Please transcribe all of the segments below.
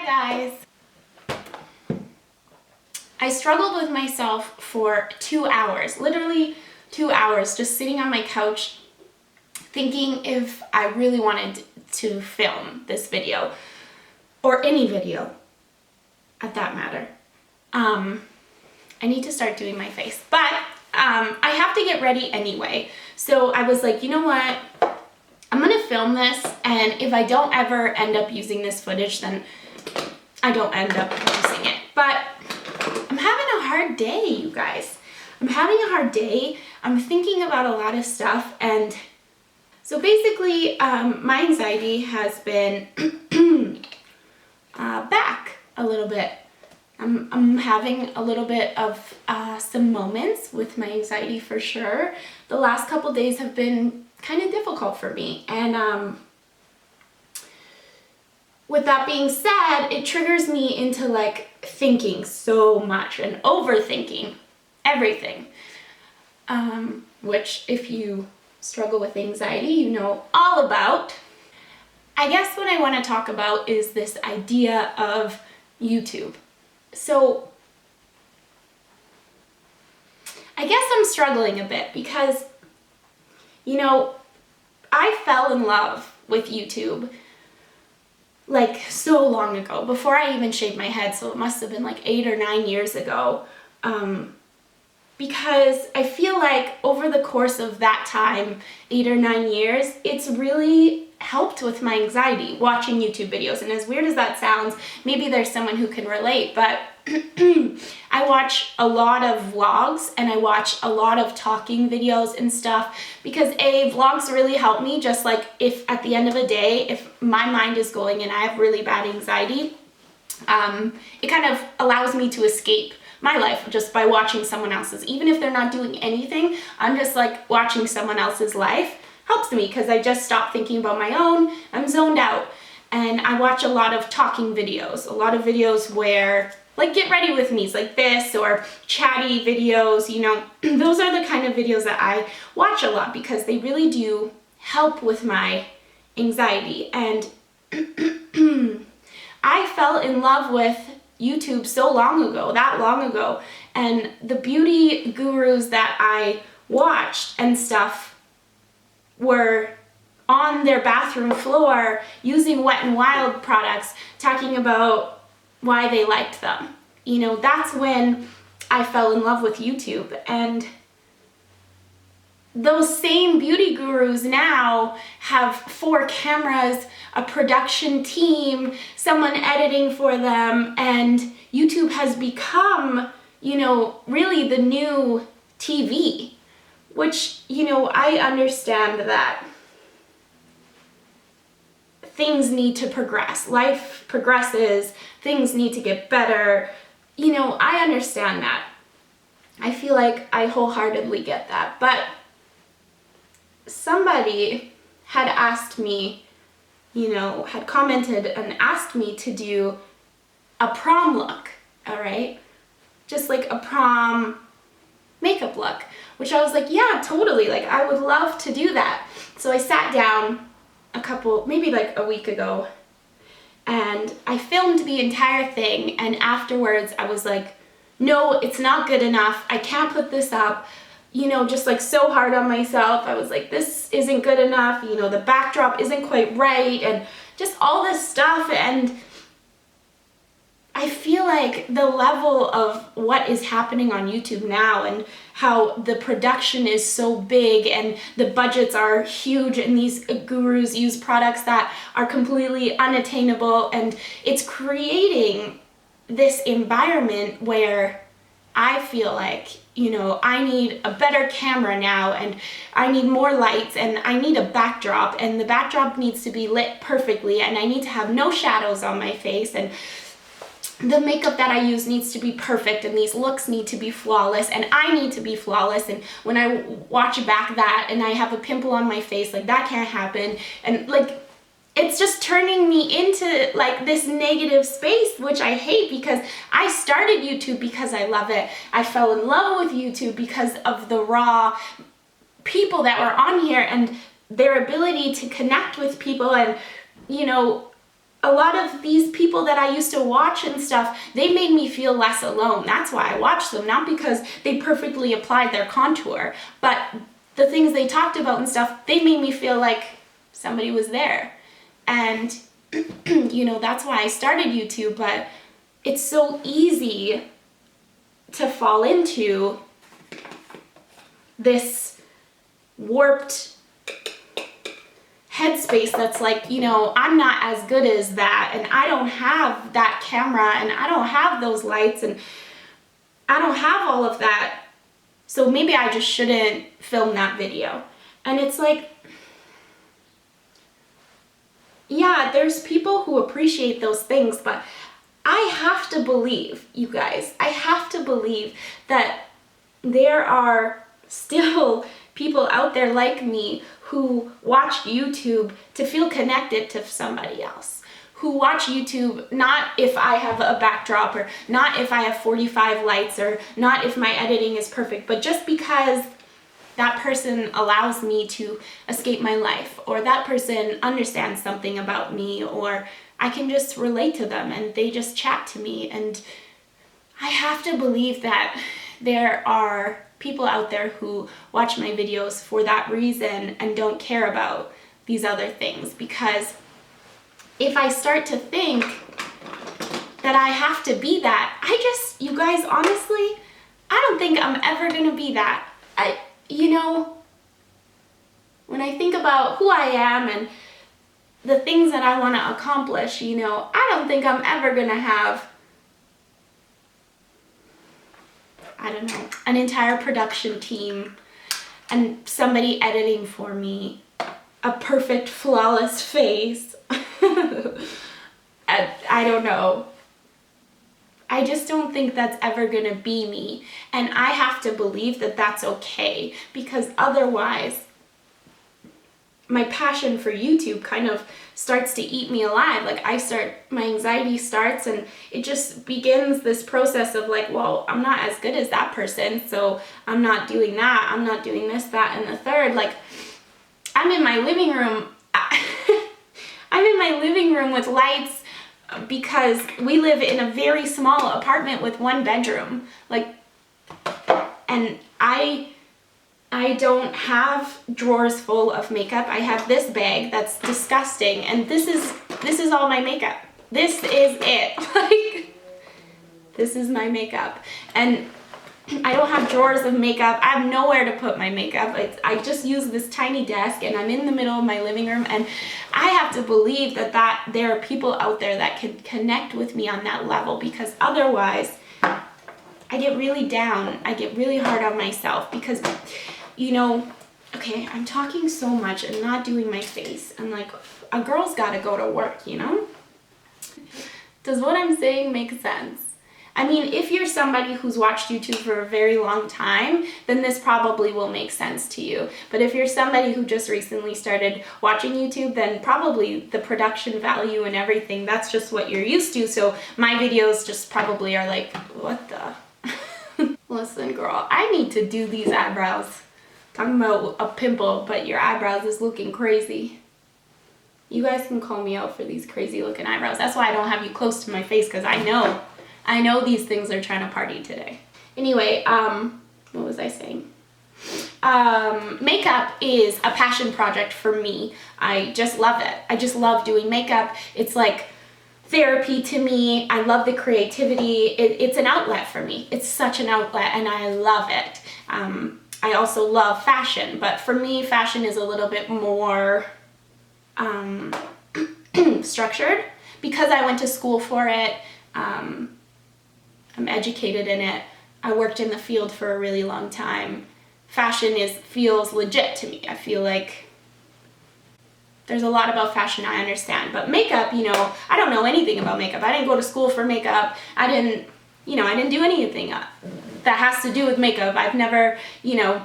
Hi guys! I struggled with myself for 2 hours, literally 2 hours, just sitting on my couch thinking if I really wanted to film this video, or any video at that matter. I need to start doing my face, but I have to get ready anyway. So I was like, you know what? I'm gonna film this, and if I don't ever end up using this footage, then I don't end up using it. But I'm having a hard day, you guys. I'm having a hard day. I'm thinking about a lot of stuff, and so basically my anxiety has been back a little bit. I'm having a little bit of some moments with my anxiety for sure. The last couple days have been kind of difficult for me, and with that being said, it triggers me into like thinking so much and overthinking everything, which if you struggle with anxiety, you know all about. I guess what I want to talk about is this idea of YouTube. So I guess I'm struggling a bit because, you know, I fell in love with YouTube like so long ago, before I even shaved my head, so it must have been like 8 or 9 years ago, because I feel like over the course of that time, 8 or 9 years, it's really helped with my anxiety watching YouTube videos. And as weird as that sounds, maybe there's someone who can relate, but I watch a lot of vlogs and I watch a lot of talking videos and stuff because vlogs really help me. Just like if at the end of a day, if my mind is going and I have really bad anxiety, it kind of allows me to escape my life just by watching someone else's. Even if they're not doing anything, I'm just like watching someone else's life helps me because I just stop thinking about my own. I'm zoned out. And I watch a lot of talking videos, a lot of videos where like get ready with me's like this, or chatty videos, you know. Those are the kind of videos that I watch a lot because they really do help with my anxiety. And I fell in love with YouTube so long ago, that long ago, and the beauty gurus that I watched and stuff were on their bathroom floor using Wet n Wild products, talking about why they liked them. You know, that's when I fell in love with YouTube. And those same beauty gurus now have 4 cameras, a production team, someone editing for them, and YouTube has become, you know, really the new TV, which, you know, I understand that things need to progress. Life progresses, things need to get better. You know, I understand that. I feel like I wholeheartedly get that. But somebody had asked me, you know, had commented and asked me to do a prom look, all right? Just like a prom makeup look, which I was like, yeah, totally. Like, I would love to do that. So I sat down maybe like a week ago, and I filmed the entire thing, and afterwards I was like, no, it's not good enough. I can't put this up. You know, just like so hard on myself. I was like, this isn't good enough. You know, the backdrop isn't quite right, and just all this stuff. And I feel like the level of what is happening on YouTube now and how the production is so big and the budgets are huge, and these gurus use products that are completely unattainable, and it's creating this environment where I feel like, you know, I need a better camera now, and I need more lights, and I need a backdrop, and the backdrop needs to be lit perfectly, and I need to have no shadows on my face, and the makeup that I use needs to be perfect, and these looks need to be flawless, and I need to be flawless. And when I watch back that and I have a pimple on my face, like that can't happen. And like, it's just turning me into like this negative space, which I hate, because I started YouTube because I love it. I fell in love with YouTube because of the raw people that were on here and their ability to connect with people, and, you know, a lot of these people that I used to watch and stuff, they made me feel less alone. That's why I watched them, not because they perfectly applied their contour, but the things they talked about and stuff, they made me feel like somebody was there. And, you know, that's why I started YouTube, but it's so easy to fall into this warped headspace that's like, you know, I'm not as good as that, and I don't have that camera, and I don't have those lights, and I don't have all of that, so maybe I just shouldn't film that video. And it's like, yeah, there's people who appreciate those things, but I have to believe, you guys, I have to believe that there are still people out there like me who watch YouTube to feel connected to somebody else, who watch YouTube not if I have a backdrop, or not if I have 45 lights, or not if my editing is perfect, but just because that person allows me to escape my life, or that person understands something about me, or I can just relate to them and they just chat to me. And I have to believe that there are people out there who watch my videos for that reason and don't care about these other things. Because if I start to think that I have to be that, you guys, honestly, I don't think I'm ever gonna be that. You know, when I think about who I am and the things that I want to accomplish, you know, I don't think I'm ever gonna have, I don't know, an entire production team and somebody editing for me, a perfect, flawless face. I don't know. I just don't think that's ever gonna be me. And I have to believe that that's okay, because otherwise my passion for YouTube kind of starts to eat me alive. Like my anxiety starts, and it just begins this process of like, well, I'm not as good as that person, so I'm not doing that, I'm not doing this, that, and the third. Like, I'm in my living room, I'm in my living room with lights, because we live in a very small apartment with one bedroom. Like, and I don't have drawers full of makeup. I have this bag that's disgusting, and this is all my makeup. This is it. Like, this is my makeup. And I don't have drawers of makeup. I have nowhere to put my makeup. I just use this tiny desk, and I'm in the middle of my living room, and I have to believe that there are people out there that can connect with me on that level, because otherwise I get really down. I get really hard on myself, because, you know, okay, I'm talking so much and not doing my face, and like, a girl's gotta go to work, you know? Does what I'm saying make sense? I mean, if you're somebody who's watched YouTube for a very long time, then this probably will make sense to you. But if you're somebody who just recently started watching YouTube, then probably the production value and everything, that's just what you're used to. So my videos just probably are like, what the? Listen, girl, I need to do these eyebrows. Talking about a pimple, but your eyebrows is looking crazy. You guys can call me out for these crazy looking eyebrows. That's why I don't have you close to my face, because I know these things are trying to party today. Anyway, what was I saying? Makeup is a passion project for me. I just love it. I just love doing makeup. It's like therapy to me. I love the creativity. It's an outlet for me. It's such an outlet, and I love it. I also love fashion, but for me, fashion is a little bit more structured, because I went to school for it. I'm educated in it. I worked in the field for a really long time. Fashion feels legit to me. I feel like there's a lot about fashion I understand, but makeup, you know, I don't know anything about makeup. I didn't go to school for makeup. I didn't do anything that has to do with makeup. I've never, you know,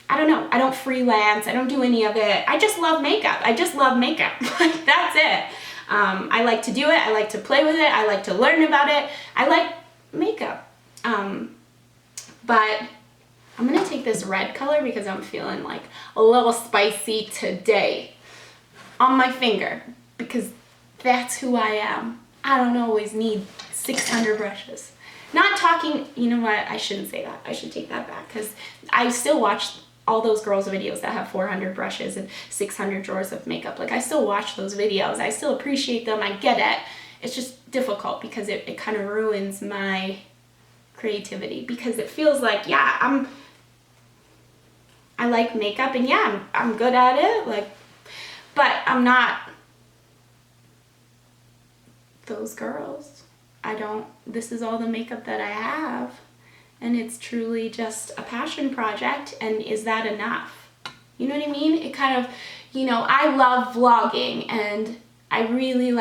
I don't know. I don't freelance. I don't do any of it. I just love makeup. I just love makeup. Like, that's it. I like to do it. I like to play with it. I like to learn about it. I like makeup. But I'm gonna take this red color because I'm feeling like a little spicy today on my finger, because that's who I am. I don't always need 600 brushes. Not talking, you know what, I shouldn't say that. I should take that back, because I still watch all those girls' videos that have 400 brushes and 600 drawers of makeup. Like, I still watch those videos. I still appreciate them. I get it. It's just difficult because it kind of ruins my creativity, because it feels like, yeah, I like makeup, and yeah, I'm good at it, like, but I'm not those girls. This is all the makeup that I have, and it's truly just a passion project, and is that enough? You know what I mean? It kind of, I love vlogging, and I really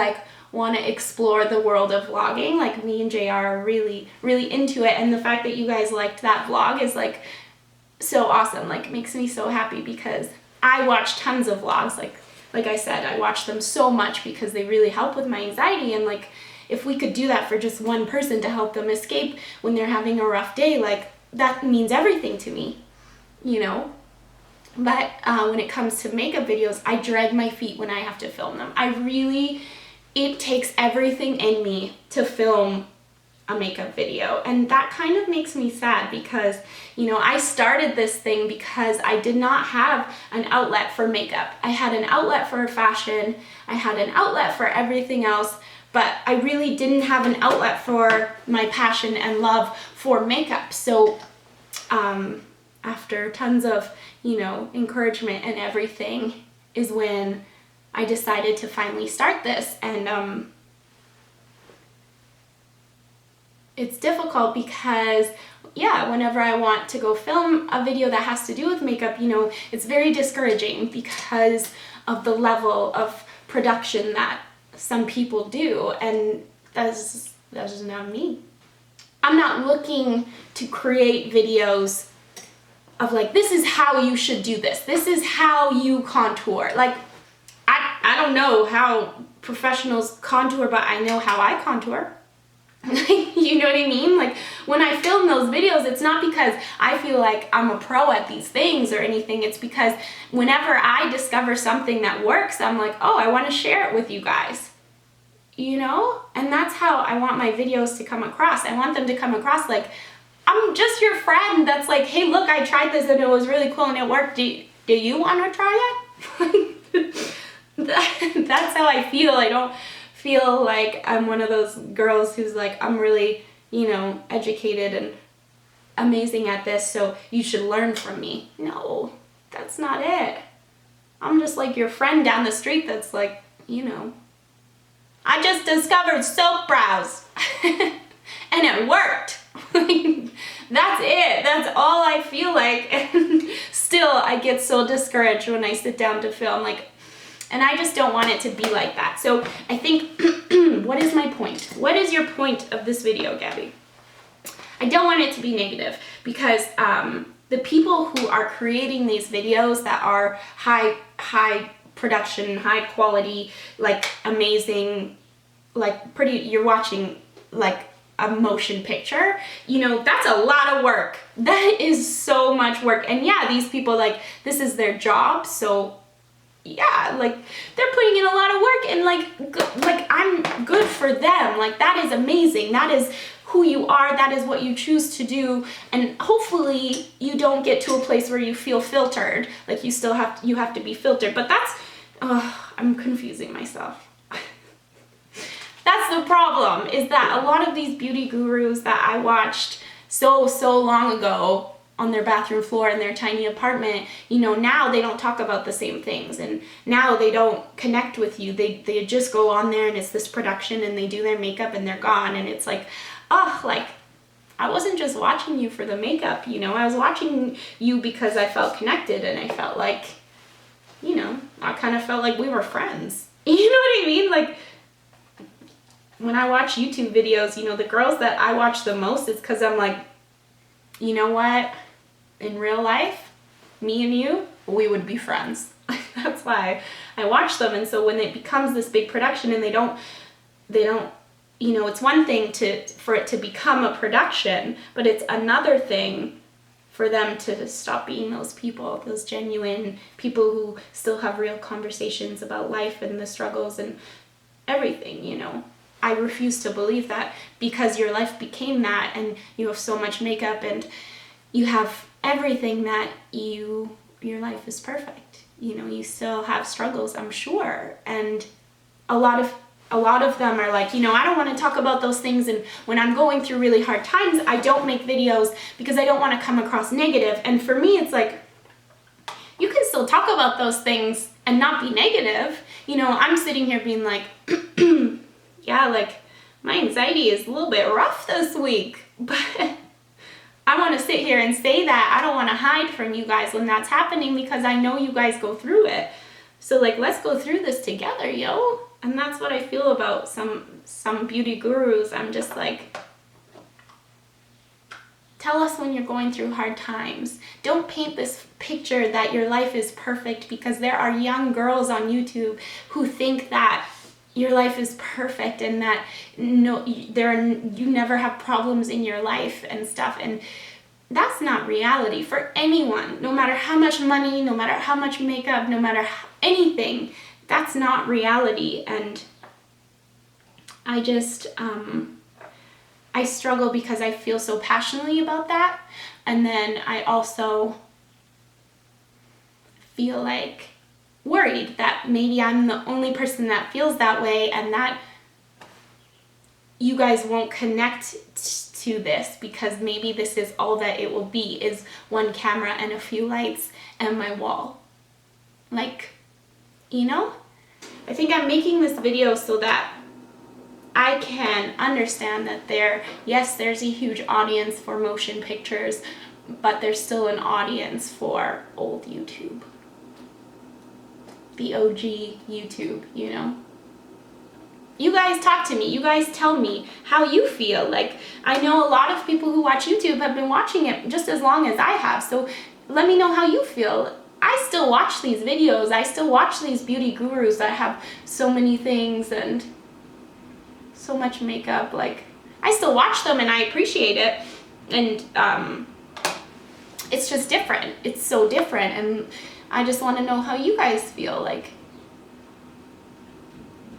want to explore the world of vlogging. Like, me and JR are really, really into it, and the fact that you guys liked that vlog is so awesome. Like, it makes me so happy, because I watch tons of vlogs. Like I said, I watch them so much because they really help with my anxiety, and if we could do that for just one person to help them escape when they're having a rough day, that means everything to me, But when it comes to makeup videos, I drag my feet when I have to film them. It takes everything in me to film a makeup video, and that kind of makes me sad, because I started this thing because I did not have an outlet for makeup. I had an outlet for fashion, I had an outlet for everything else, but I really didn't have an outlet for my passion and love for makeup. So after tons of encouragement and everything is when I decided to finally start this. And it's difficult because, yeah, whenever I want to go film a video that has to do with makeup, it's very discouraging because of the level of production that some people do, and that's just not me. I'm not looking to create videos of this is how you should do this. This is how you contour. I don't know how professionals contour, but I know how I contour. You know what I mean? When I film those videos, it's not because I feel like I'm a pro at these things or anything. It's because whenever I discover something that works, I'm like, oh, I want to share it with you guys. And that's how I want my videos to come across. I want them to come across I'm just your friend that's hey, look, I tried this and it was really cool and it worked. Do you want to try it? That's how I feel. I don't feel like I'm one of those girls who's I'm really, educated and amazing at this, so you should learn from me. No, that's not it. I'm just your friend down the street that's I just discovered soap brows and it worked. That's it. That's all I feel like. And still, I get so discouraged when I sit down to film. And I just don't want it to be like that. So I think, what is my point? What is your point of this video, Gabby? I don't want it to be negative, because the people who are creating these videos that are high production, high quality, amazing, pretty, you're watching a motion picture, that's a lot of work. That is so much work. And yeah, these people, this is their job, so yeah, they're putting in a lot of work, and I'm good for them. That is amazing. That is who you are. That is what you choose to do. And hopefully you don't get to a place where you feel filtered. You have to be filtered. But I'm confusing myself. That's the problem, is that a lot of these beauty gurus that I watched so long ago on their bathroom floor in their tiny apartment, now they don't talk about the same things, and now they don't connect with you. They just go on there and it's this production and they do their makeup and they're gone, and it's I wasn't just watching you for the makeup, I was watching you because I felt connected, and I felt I kind of felt like we were friends. You know what I mean? When I watch YouTube videos, the girls that I watch the most, it's because I'm you know what? In real life, me and you, we would be friends. That's why I watch them. And so when it becomes this big production and they don't, it's one thing for it to become a production, but it's another thing for them to stop being those people, those genuine people who still have real conversations about life and the struggles. And everything, you know. I refuse to believe that because your life became that and you have so much makeup and you have everything that your life is perfect. You know, you still have struggles, I'm sure. And a lot of them are like, you know, I don't want to talk about those things, and when I'm going through really hard times, I don't make videos because I don't want to come across negative. And for me, it's like, you can still talk about those things and not be negative. You know, I'm sitting here being like, yeah, like my anxiety is a little bit rough this week, but I want to sit here and say that. I don't want to hide from you guys when that's happening because I know you guys go through it. So like, let's go through this together, yo. And that's what I feel about some beauty gurus. I'm just like, tell us when you're going through hard times. Don't paint this picture that your life is perfect, because there are young girls on YouTube who think that your life is perfect and that you never have problems in your life and stuff. And that's not reality for anyone, no matter how much money, no matter how much makeup, no matter anything. That's not reality. And I just, I struggle because I feel so passionately about that. And then I also feel like worried that maybe I'm the only person that feels that way and that you guys won't connect to this, because maybe this is all that it will be, is one camera and a few lights and my wall. Like, you know? I think I'm making this video so that I can understand that there's a huge audience for motion pictures, but there's still an audience for old YouTube. The OG YouTube, you know? You guys talk to me. You guys tell me how you feel. Like, I know a lot of people who watch YouTube have been watching it just as long as I have, so let me know how you feel. I still watch these videos. I still watch these beauty gurus that have so many things and so much makeup. Like, I still watch them and I appreciate it. And it's just different. It's so different. And I just want to know how you guys feel. Like,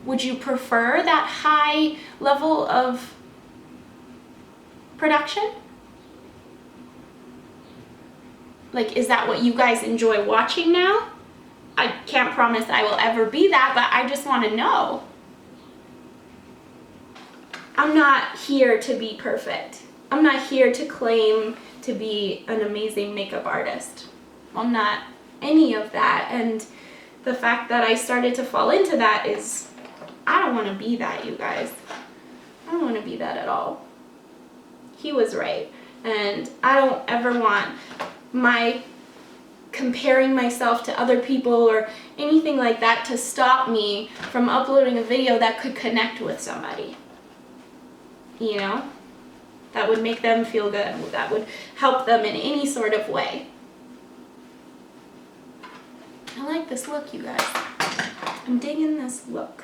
would you prefer that high level of production? Like, is that what you guys enjoy watching now? I can't promise I will ever be that, but I just want to know. I'm not here to be perfect. I'm not here to claim to be an amazing makeup artist. I'm not any of that. And the fact that I started to fall into that is, I don't want to be that, you guys. I don't want to be that at all. He was right. And I don't ever want my comparing myself to other people or anything like that to stop me from uploading a video that could connect with somebody. You know? That would make them feel good. That would help them in any sort of way. I like this look, you guys. I'm digging this look.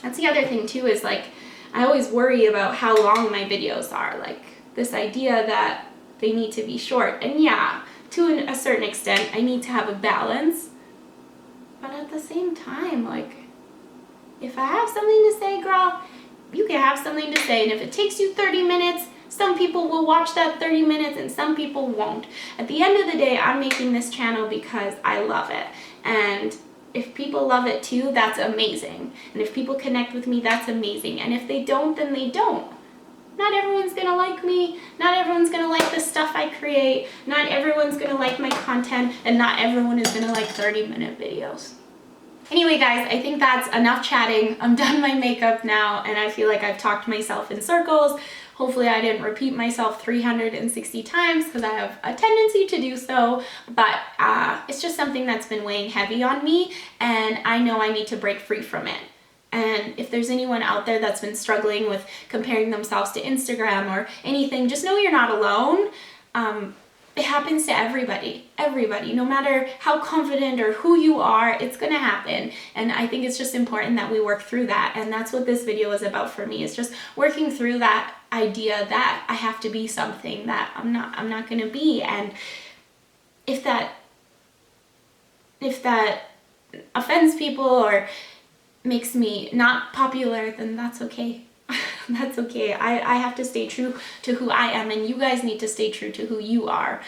That's the other thing too, is like, I always worry about how long my videos are. Like, this idea that they need to be short. And yeah, to a certain extent, I need to have a balance. But at the same time, like, if I have something to say, girl, you can have something to say. And if it takes you 30 minutes, some people will watch that 30 minutes and some people won't. At the end of the day, I'm making this channel because I love it. And if people love it too, that's amazing. And if people connect with me, that's amazing. And if they don't, then they don't. Not everyone's gonna like me. Not everyone's gonna like the stuff I create. Not everyone's gonna like my content. And not everyone is gonna like 30-minute videos. Anyway, guys, I think that's enough chatting. I'm done my makeup now, and I feel like I've talked myself in circles. Hopefully I didn't repeat myself 360 times, because I have a tendency to do so, but it's just something that's been weighing heavy on me, and I know I need to break free from it. And if there's anyone out there that's been struggling with comparing themselves to Instagram or anything, just know you're not alone. It happens to everybody, no matter how confident or who you are, it's gonna happen. And I think it's just important that we work through that. And that's what this video is about for me. It's just working through that idea that I have to be something that I'm not gonna be. And if that If that offends people or makes me not popular, then that's okay. That's okay. I have to stay true to who I am, and you guys need to stay true to who you are.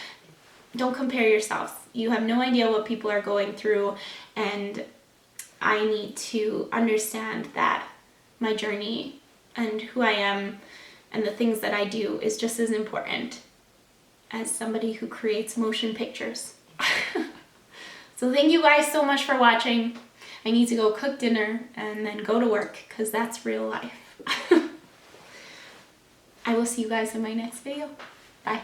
Don't compare yourselves. You have no idea what people are going through, and I need to understand that my journey and who I am and the things that I do is just as important as somebody who creates motion pictures. So thank you guys so much for watching. I need to go cook dinner and then go to work because that's real life. I will see you guys in my next video. Bye.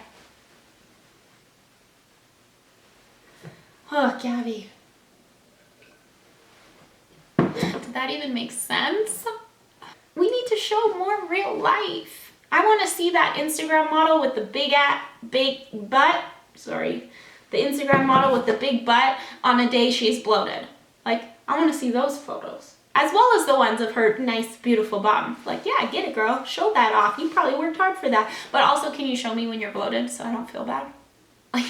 Oh, Gabby. Did that even make sense? We need to show more real life. I want to see that Instagram model with the big butt. Sorry. The Instagram model with the big butt on a day she's bloated. Like, I want to see those photos. As well as the ones of her nice, beautiful bum. Like, yeah, get it, girl. Show that off. You probably worked hard for that. But also, can you show me when you're bloated so I don't feel bad? Like,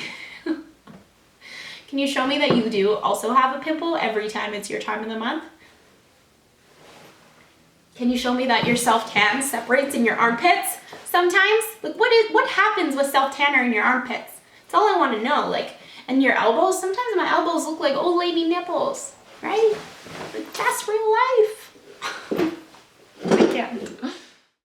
can you show me that you do also have a pimple every time it's your time of the month? Can you show me that your self-tan separates in your armpits sometimes? Like, what happens with self-tanner in your armpits? That's all I want to know. Like, and your elbows, sometimes my elbows look like old lady nipples, right? Like, that's real life. I can't.